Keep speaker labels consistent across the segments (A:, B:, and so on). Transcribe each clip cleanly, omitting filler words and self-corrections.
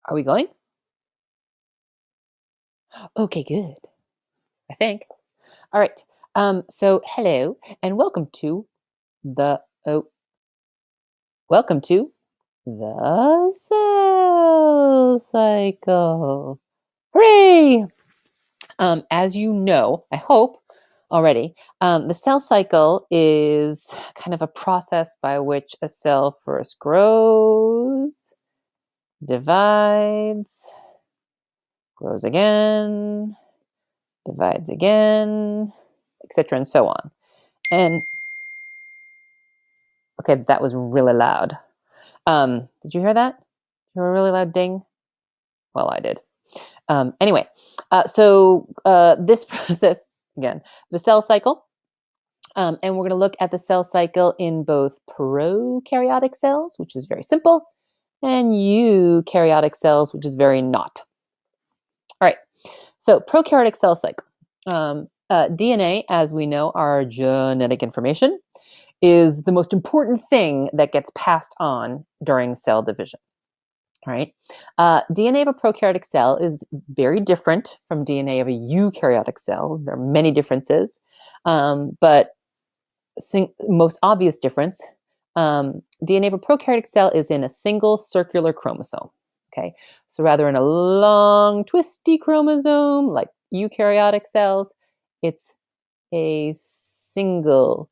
A: Are we going? Okay, good. I think. All right. So hello and the oh, welcome to the cell cycle. Hooray! As you know, I hope already, the cell cycle is kind of a process by which a cell first grows, divides, grows again, divides again, etc., and so on. And okay, that was really loud. Did you hear that? You hear a really loud ding? Well, I did. Anyway, this process, again, the cell cycle, and we're going to look at the cell cycle in both prokaryotic cells, which is very simple, and eukaryotic cells, which is very not. All right, so prokaryotic cell cycle. DNA, as we know, our genetic information, is the most important thing that gets passed on during cell division. All right. DNA of a prokaryotic cell is very different from DNA of a eukaryotic cell. There are many differences, but most obvious difference, DNA of a prokaryotic cell is in a single circular chromosome. Okay, so rather than a long, twisty chromosome like eukaryotic cells, it's a single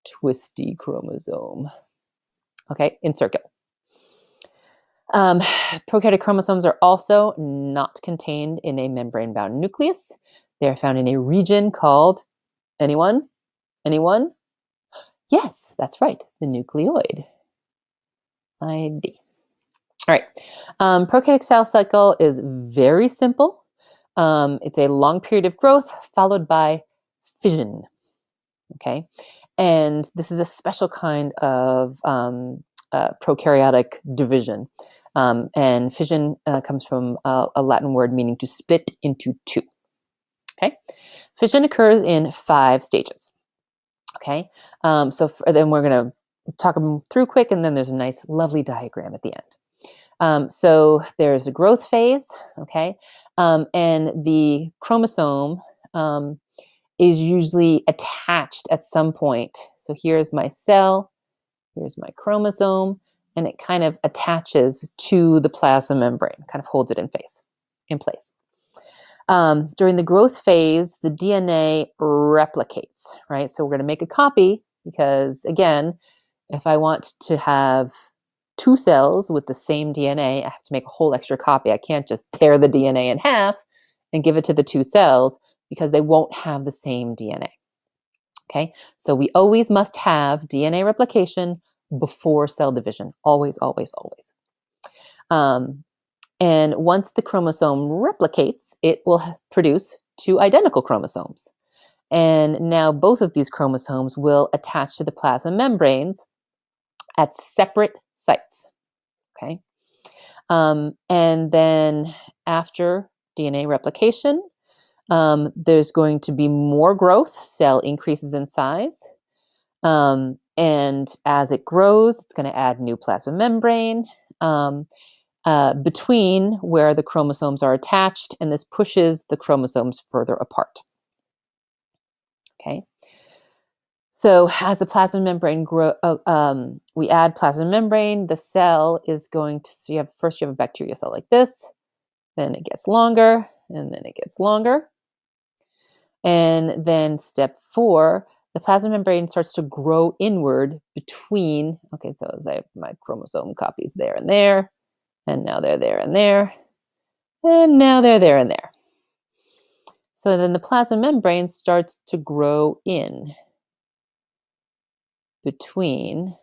A: twisty chromosome. Okay, in circle. Prokaryotic chromosomes are also not contained in a membrane-bound nucleus. They're found in a region called, anyone? Anyone? Yes, that's right, the nucleoid. ID. All right. Prokaryotic cell cycle is very simple. It's a long period of growth followed by fission. Okay, and this is a special kind of prokaryotic division. And fission comes from a Latin word meaning to split into two. Okay, fission occurs in 5 stages. Okay, then we're going to talk them through quick, and then there's a nice, lovely diagram at the end. So there's a growth phase, okay, and the chromosome is usually attached at some point. So here's my cell, here's my chromosome, and it kind of attaches to the plasma membrane, kind of holds it in place. During the growth phase, the DNA replicates, right? So we're going to make a copy because, again, if I want to have 2 cells with the same DNA, I have to make a whole extra copy. I can't just tear the DNA in half and give it to the 2 cells because they won't have the same DNA. Okay, so we always must have DNA replication before cell division. Always, always, always. And once the chromosome replicates, it will produce 2 identical chromosomes. And now both of these chromosomes will attach to the plasma membranes at separate sites. Okay. And then after DNA replication, there's going to be more growth. Cell increases in size. And as it grows, it's going to add new plasma membrane between where the chromosomes are attached, and this pushes the chromosomes further apart. Okay. So as the plasma membrane we add plasma membrane, the cell is going to, so you have a bacteria cell like this, then it gets longer, and then it gets longer. And then step 4, the plasma membrane starts to grow inward between, okay, so as I have my chromosome copies there and there, and now they're there and there, and now they're there and there. So then the plasma membrane starts to grow in between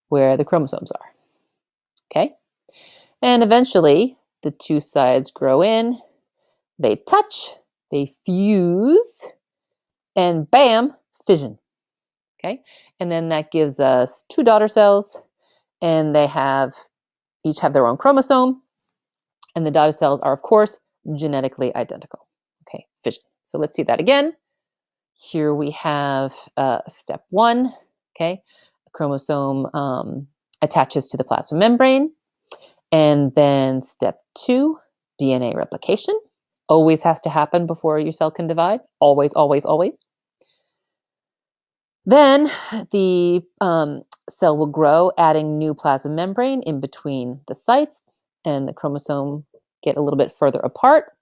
A: where the chromosomes are. Okay? And eventually, the 2 sides grow in, they touch, they fuse, and bam, fission. Okay? And then that gives us 2 daughter cells, and they each have their own chromosome, and the daughter cells are, of course, genetically identical. Okay, fission. So let's see that again. Here we have step 1. Okay, a chromosome attaches to the plasma membrane, And then step 2, DNA replication. Always has to happen before your cell can divide. Always, always, always. Then the cell will grow, adding new plasma membrane in between the sites, and the chromosome get a little bit further apart,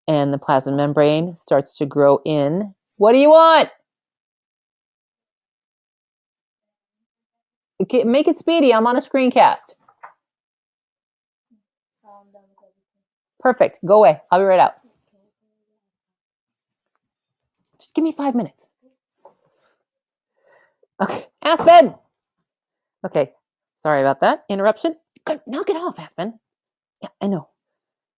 A: and the plasma membrane starts to grow in. What do you want? Okay, make it speedy. I'm on a screencast. Perfect. Go away. I'll be right out. Just give me 5 minutes. Okay, Aspen. Okay, sorry about that interruption. Good. Now get off, Aspen. Yeah, I know.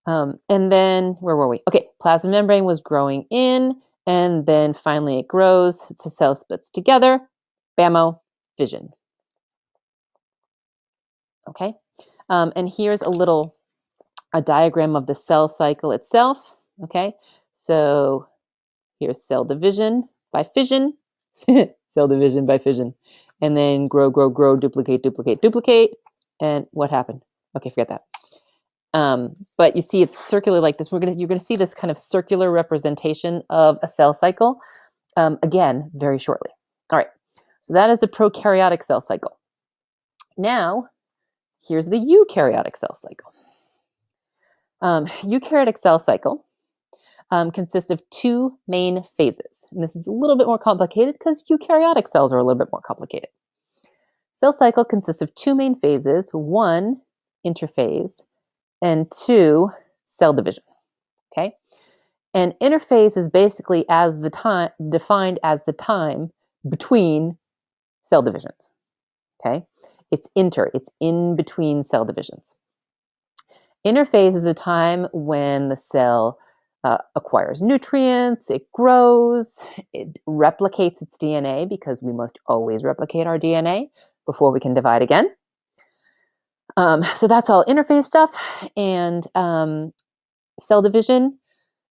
A: And then where were we? Okay, plasma membrane was growing in, and then finally it grows. The cell splits together. Bammo, fission. Okay, and here's a diagram of the cell cycle itself. Okay, so here's cell division by fission, cell division by fission, and then grow, grow, grow, duplicate, duplicate, duplicate. And what happened? Okay, forget that. But you see it's circular like this. You're gonna see this kind of circular representation of a cell cycle again very shortly. All right, so that is the prokaryotic cell cycle. Now, here's the eukaryotic cell cycle. Eukaryotic cell cycle consists of 2 main phases. And this is a little bit more complicated because eukaryotic cells are a little bit more complicated. Cell cycle consists of 2 main phases, 1, interphase, and 2, cell division. Okay? And interphase is basically defined as the time between cell divisions. Okay? It's in between cell divisions. Interphase is a time when the cell acquires nutrients, it grows, it replicates its DNA, because we must always replicate our DNA before we can divide again. So that's all interphase stuff. And cell division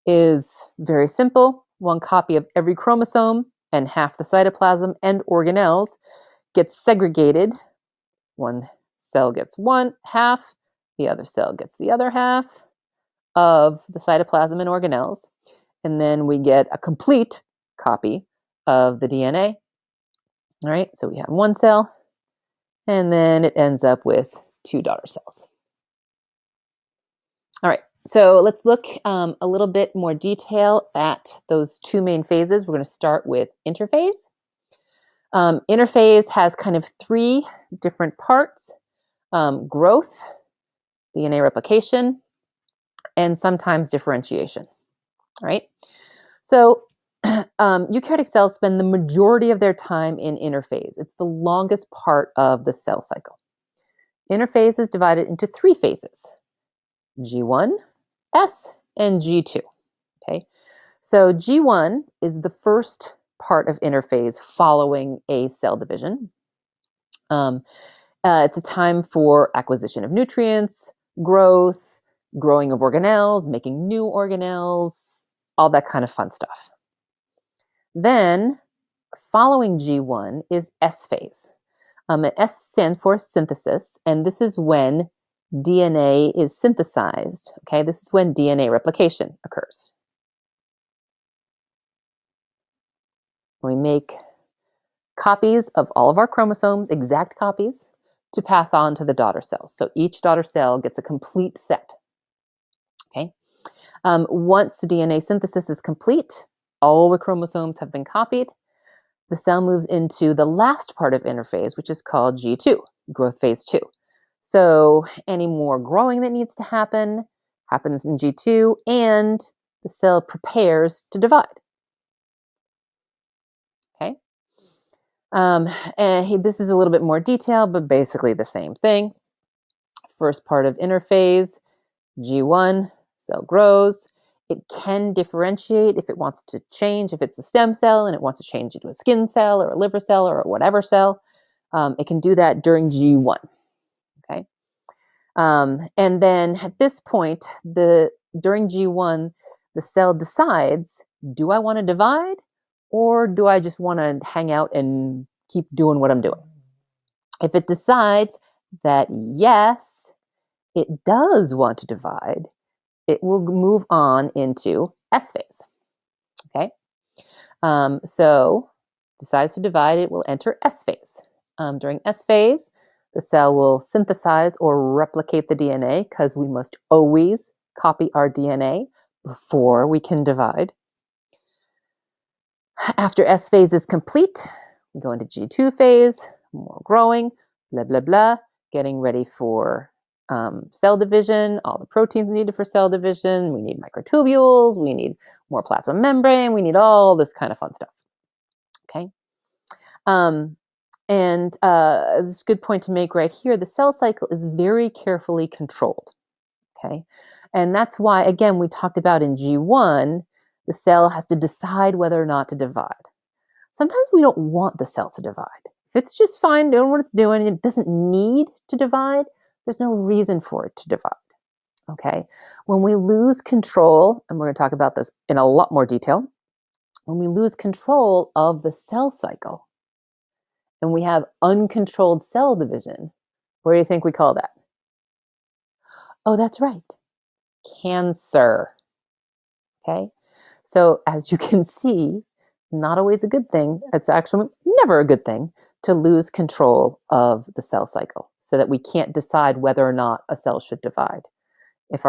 A: is very simple. 1 copy of every chromosome and half the cytoplasm and organelles gets segregated. 1 cell gets half, the other cell gets the other half of the cytoplasm and organelles, and then we get a complete copy of the DNA. All right, so we have 1 cell, and then it ends up with 2 daughter cells. All right, so let's look a little bit more detail at those 2 main phases. We're going to start with interphase. Interphase has kind of 3 different parts: growth, DNA replication, and sometimes differentiation. All right, so eukaryotic cells spend the majority of their time in interphase. It's the longest part of the cell cycle. Interphase is divided into 3 phases: G1, S, and G2. Okay, so G1 is the first part of interphase following a cell division. It's a time for acquisition of nutrients, growth, growing of organelles, making new organelles, all that kind of fun stuff. Then, following G1 is S phase. S stands for synthesis, and this is when DNA is synthesized. Okay, this is when DNA replication occurs. We make copies of all of our chromosomes, exact copies, to pass on to the daughter cells. So each daughter cell gets a complete set. Okay. Once DNA synthesis is complete, all the chromosomes have been copied, the cell moves into the last part of interphase, which is called G2, growth phase 2. So any more growing that needs to happen happens in G2, and the cell prepares to divide. Okay. And this is a little bit more detailed, but basically the same thing. First part of interphase, G1, cell grows. It can differentiate if it wants to change. If it's a stem cell and it wants to change into a skin cell or a liver cell or whatever cell, it can do that during G1. Okay. And then at this point, during G1, the cell decides, do I want to divide, or do I just want to hang out and keep doing what I'm doing? If it decides that yes, it does want to divide, it will move on into S phase. Okay, so decides to divide, it will enter S phase. During S phase, the cell will synthesize or replicate the DNA because we must always copy our DNA before we can divide. After S phase is complete, we go into G2 phase, more growing, blah, blah, blah, getting ready for cell division, all the proteins needed for cell division. We need microtubules, we need more plasma membrane, we need all this kind of fun stuff. Okay. This is a good point to make right here. The cell cycle is very carefully controlled. Okay. And that's why, again, we talked about in G1, the cell has to decide whether or not to divide. Sometimes we don't want the cell to divide. If it's just fine doing what it's doing, it doesn't need to divide, there's no reason for it to divide. Okay. When we lose control, and we're going to talk about this in a lot more detail, when we lose control of the cell cycle and we have uncontrolled cell division, what do you think we call that? Oh, that's right. Cancer. Okay. So as you can see, not always a good thing. It's actually never a good thing to lose control of the cell cycle so that we can't decide whether or not a cell should divide. If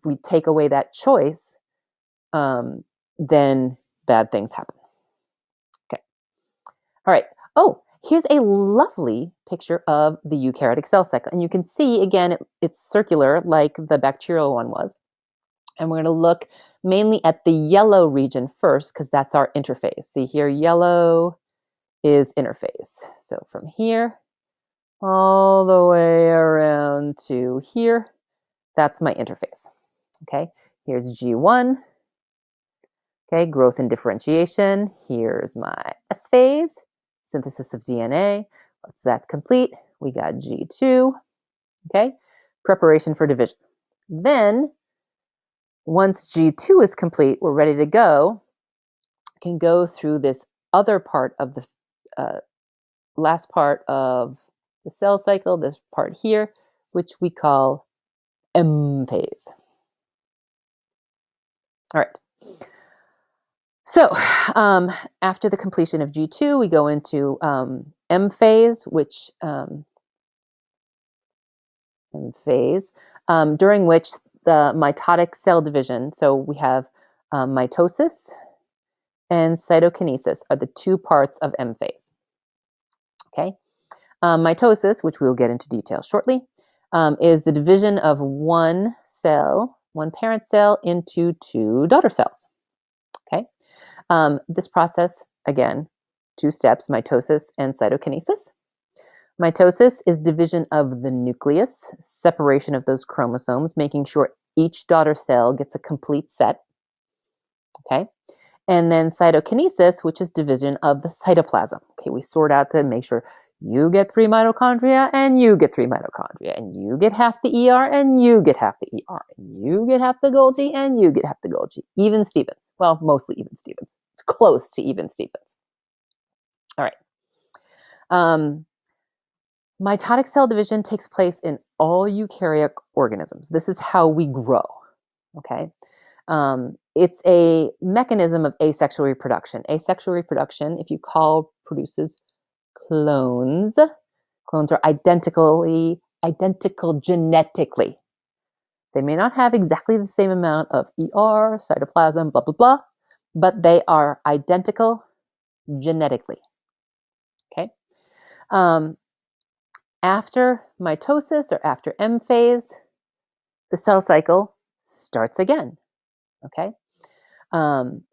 A: we take away that choice, then bad things happen. Okay. All right. Oh, here's a lovely picture of the eukaryotic cell cycle. And you can see, again, it's circular like the bacterial one was. And we're going to look mainly at the yellow region first because that's our interphase. See here, yellow is interphase. So from here all the way around to here, that's my interphase. Okay, here's G1. Okay, growth and differentiation. Here's my S phase, synthesis of DNA. Once that's complete, we got G2. Okay, preparation for division. Then once G2 is complete, we're ready to go. Can go through this other part of the last part of the cell cycle, this part here, which we call M phase. All right. So after the completion of G2, we go into M phase, which during which the mitotic cell division, so we have mitosis and cytokinesis are the two parts of M phase. Okay, mitosis, which we will get into detail shortly, is the division of one cell, one parent cell, into two daughter cells. Okay, this process, again, two steps, mitosis and cytokinesis. Mitosis is division of the nucleus, separation of those chromosomes, making sure each daughter cell gets a complete set. Okay. And then cytokinesis, which is division of the cytoplasm. Okay, we sort out to make sure you get 3 mitochondria and you get 3 mitochondria and you get half the ER and you get half the ER and you get half the Golgi and you get half the Golgi. Even Stevens. Well, mostly even Stevens. It's close to even Stevens. All right. Mitotic cell division takes place in all eukaryotic organisms. This is how we grow. Okay. It's a mechanism of asexual reproduction. Asexual reproduction, if you call, produces clones. Clones are identical genetically. They may not have exactly the same amount of ER, cytoplasm, blah, blah, blah, but they are identical genetically. Okay. After mitosis or after M phase, the cell cycle starts again. Okay. And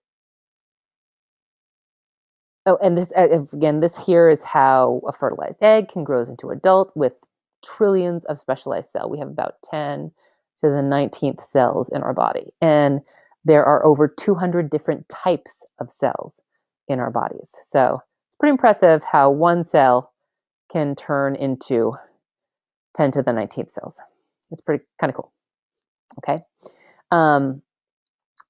A: this again, this here is how a fertilized egg can grow into adult with trillions of specialized cells. We have about 10 to the 19th cells in our body, and there are over 200 different types of cells in our bodies. So it's pretty impressive how one cell can turn into 10 to the 19th cells. It's pretty kind of cool. Okay.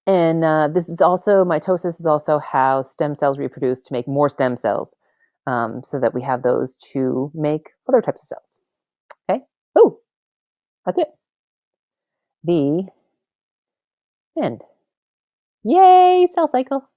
A: This is also, mitosis is also how stem cells reproduce to make more stem cells so that we have those to make other types of cells. Okay. Oh, that's it. the end. Yay, cell cycle.